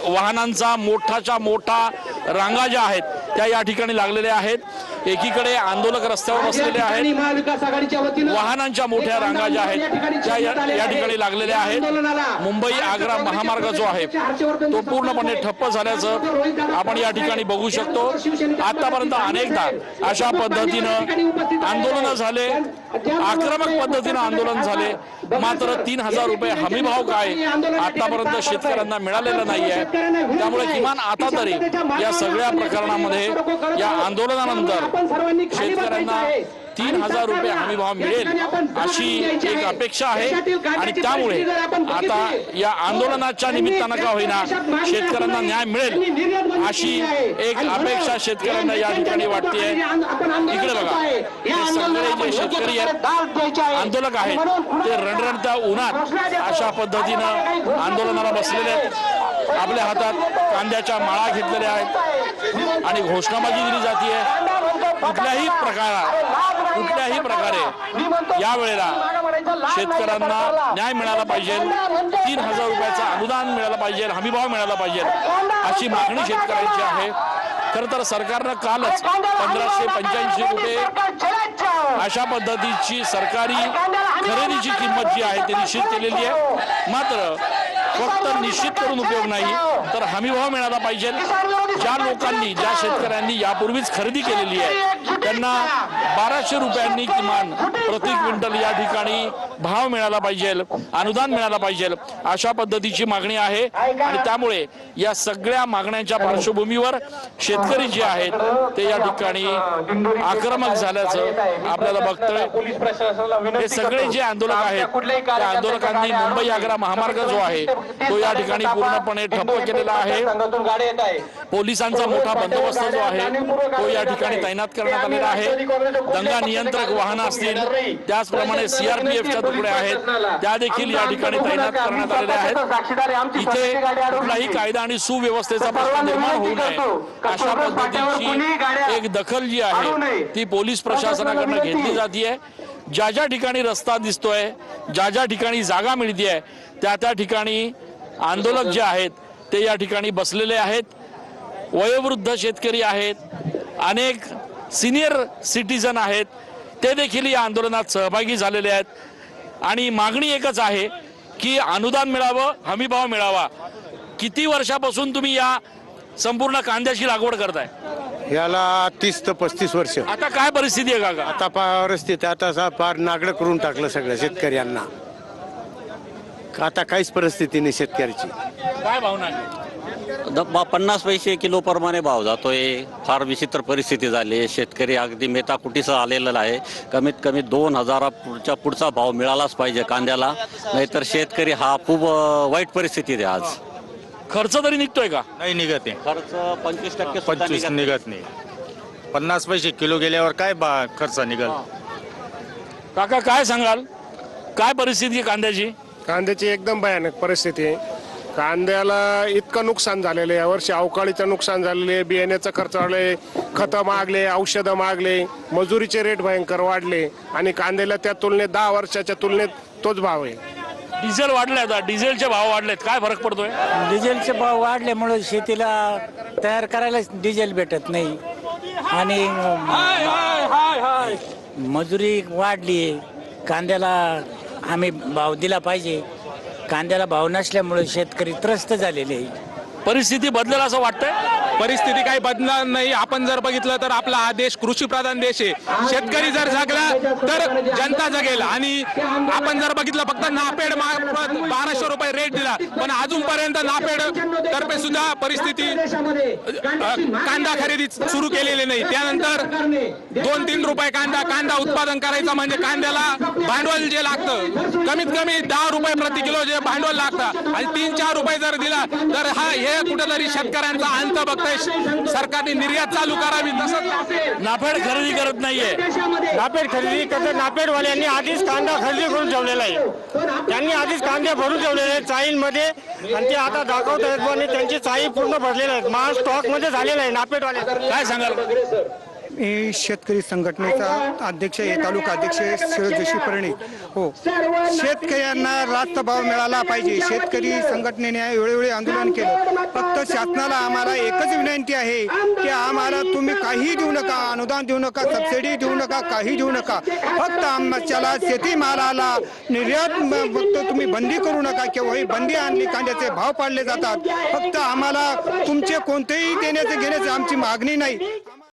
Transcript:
वाहनांचा मोठाच्या मोठा रांगा ज्या आहेत त्या या ठिकाणी लागलेल्या आहेत। एकीकडे आंदोलक रस्त्यावर बसलेले आहेत, वाहनांच्या मोठ्या रांगा ज्या आहेत त्या या ठिकाणी लागलेल्या आहेत। मुंबई आग्रा महामार्ग जो आहे तो पूर्णपणे ठप्प झाल्याचं आपण या ठिकाणी बघू शकतो। आतापर्यंत अनेकदा अशा पद्धतीनं आंदोलन झाले, आक्रमक पद्धतीनं आंदोलन झाले, मात्र 3000 रुपये हमी भाव काय आतापर्यंत शेतकऱ्यांना मिळालेला नाहीये। त्यामुळे किमान आता तरी या सगळ्या प्रकरणामध्ये या आंदोलनानंतर शेतकऱ्यांना 3000 रुपये हमी भाव मिळेल अशी एक अपेक्षा आहे आणि त्यामुळे आता या आंदोलनाच्या निमित्तानं का होईना शेतकऱ्यांना न्याय मिळेल अशी एक अपेक्षा शेतकऱ्यांना या ठिकाणी वाटते। इकडे बघा, हे सगळे जे शेतकरी आहेत, आंदोलक आहेत, ते रणरणत्या उन्हात अशा पद्धतीनं आंदोलनाला बसलेले आहेत। आपल्या हातात कांद्याच्या माळा घेतलेल्या आहेत आणि घोषणाबाजी दिली जाते। कुठल्याही प्रकारे या वेळेला शेतकऱ्यांना न्याय मिळाला पाहिजे, 3000 रुपयाचं अनुदान मिळालं पाहिजे, हमीभाव मिळाला पाहिजे अशी मागणी शेतकऱ्यांची आहे। खरं तर सरकारनं कालच 1585 रुपये अशा पद्धतीची सरकारी खरेदीची किंमत जी आहे ती निश्चित केलेली आहे। मात्र फक्त निश्चित करून उपयोग नाही, तर हमीभाव मिळाला पाहिजे। ज्या लोकांनी, ज्या शेतकऱ्यांनी यापूर्वीच खरेदी केलेली आहे त्यांना 1200 रुपयांनी किमान प्रति क्विंटल या ठिकाणी भाव मिळाला पाहिजे, अनुदान मिळाला पाहिजे अशा पद्धतीची मागणी आहे। आणि त्यामुळे या सगळ्या मागण्यांच्या पार्श्वभूमीवर शेतकरी जे आहेत ते या ठिकाणी आक्रमक झाल्याचं आपल्याला बघतोय। हे सगळे जे आंदोलक आहेत त्या आंदोलकांनी मुंबई आग्रा महामार्ग जो आहे तो या ठिकाणी पूर्णपणे ठप्प केलेला आहे। पोलिसांचा मोठा बंदोबस्त जो आहे तो या ठिकाणी तैनात करण्यात आलेला आहे। दंगा नियंत्रक वाहनं असतील, त्याचप्रमाणे सीआरपीएफच्या तुकड्या आहेत त्या देखील या ठिकाणी तैनात करण्यात आलेल्या आहेत। इथे कुठलाही कायदा आणि सुव्यवस्थेचा प्रश्न निर्माण होऊ नये अशा पद्धतीची एक दखल जी आहे ती पोलीस प्रशासनाकडून घेतली जाते। ज्या ज्या ठिकाणी रस्ता दिसतोय, ज्या ज्या ठिकाणी जागा मिळतेय त्या ठिकाणी आंदोलक जे आहेत ते या ठिकाणी बसलेले आहेत। वयोवृद्ध शेतकरी आहेत, अनेक सिनियर सिटीजन आहेत, ते देखील या आंदोलनात सहभागी झालेले आहेत आणि मागणी एकच आहे की अनुदान मिळावं, हमीभाव मिळावा। किती वर्षापासून तुम्ही या संपूर्ण कांद्याची लागवड करताय? याला 30 ते 35 वर्ष। आता काय परिस्थिती आहे काका? आता परिस्थिती आता फार नागडं करून टाकलं सगळं शेतकऱ्यांना। आता काहीच परिस्थिती नाही शेतकऱ्याची। काय भावना आहे? 50 पैसे किलो प्रमाणे भाव जातोय। फार विचित्र परिस्थिती झाली, शेतकरी अगदी मेटाकुटीचा आलेला आहे। कमीत कमी 2000 पुढचा भाव मिळालाच पाहिजे कांद्याला, नाहीतर शेतकरी हा खूप वाईट परिस्थितीत आहे आज। खर्च तरी निघतोय का? नाही निघत आहे, खर्च 25% 25 निघत नाही। 50 पैसे किलो गेल्यावर काय खर्च निघल? काका काय सांगाल, काय परिस्थिती आहे कांद्याची? कांद्याची एकदम भयानक परिस्थिती आहे। कांद्याला इतकं नुकसान झालेलं आहे, यावर्षी अवकाळीचं नुकसान झालेलं आहे, बियाण्याचा खर्च वाढले, खतं महागले, औषधं महागले, मजुरीचे रेट भयंकर वाढले आणि कांद्याला त्या तुलनेत 10 वर्षाच्या तुलनेत तोच भाव आहे। डिझेल वाढले, आता डिझेलचे भाव वाढलेत, काय फरक पडतोय? डिझेलचे भाव वाढल्यामुळे शेतीला तयार करायला डिझेल भेटत नाही आणि मजुरी वाढली। कांद्याला आम्ही भाव दिला पाहिजे, कांद्याला भाव नसल्यामुळे शेतकरी त्रस्त झालेले आहे। परिस्थिती बदलेल असं वाटतंय? परिस्थिती काही बदलणार नाही। आपण जर बघितलं तर आपला हा देश कृषी प्रधान देश आहे। शेतकरी जर जगला तर जनता जगेल। आणि आपण जर बघितलं फक्त नापेड 1200 रुपये रेट दिला, पण अजूनपर्यंत नापेड तर्फे सुद्धा परिस्थिती कांदा खरेदी सुरू केलेली नाही। त्यानंतर 2-3 रुपये कांदा उत्पादन करायचा म्हणजे कांद्याला भांडवल जे लागतं कमीत कमी 10 रुपये प्रति किलो जे भांडवल लागतं आणि 3-4 रुपये जर दिला तर हे कुठेतरी शेतकऱ्यांचा अंत बघताय। सरकारने निर्यात चालू करावी, तसंच नाफेड खरेदी करत नाहीये। नापेड खरेदी करत, नापेडवाल्यांनी आधीच कांदा खरेदी करून ठेवलेला आहे। त्यांनी आधीच कांदे भरून ठेवलेले आहेत चाळींमध्ये आणि ते आता दाखवत आहेत पण त्यांची चाळी पूर्ण भरलेल्या आहेत, माल स्टॉक मध्ये झालेला आहे नापेडवाले। काय सांगाल? मी शेतकरी संघटनेचा अध्यक्ष आहे, तालुका अध्यक्ष जोशी परणी। हो, शेतकऱ्यांना रास्त भाव मिळाला पाहिजे। शेतकरी संघटनेने वेळोवेळी आंदोलन केलं, फक्त फक्त शासनाला आम्हाला एकच विनंती आहे की आम्हाला तुम्ही काही देऊ नका, अनुदान देऊ नका, सबसिडी देऊ नका, काही देऊ नका. फक्त आमच्याला शेतीमालाला निर्यात फक्त तुम्ही बंदी करू नका. किंवा ही बंदी आणली, कांद्याचे भाव पाडले जातात. फक्त आम्हाला तुमचे कोणतेही देण्याचे घेण्याचे आमची मागणी नाही.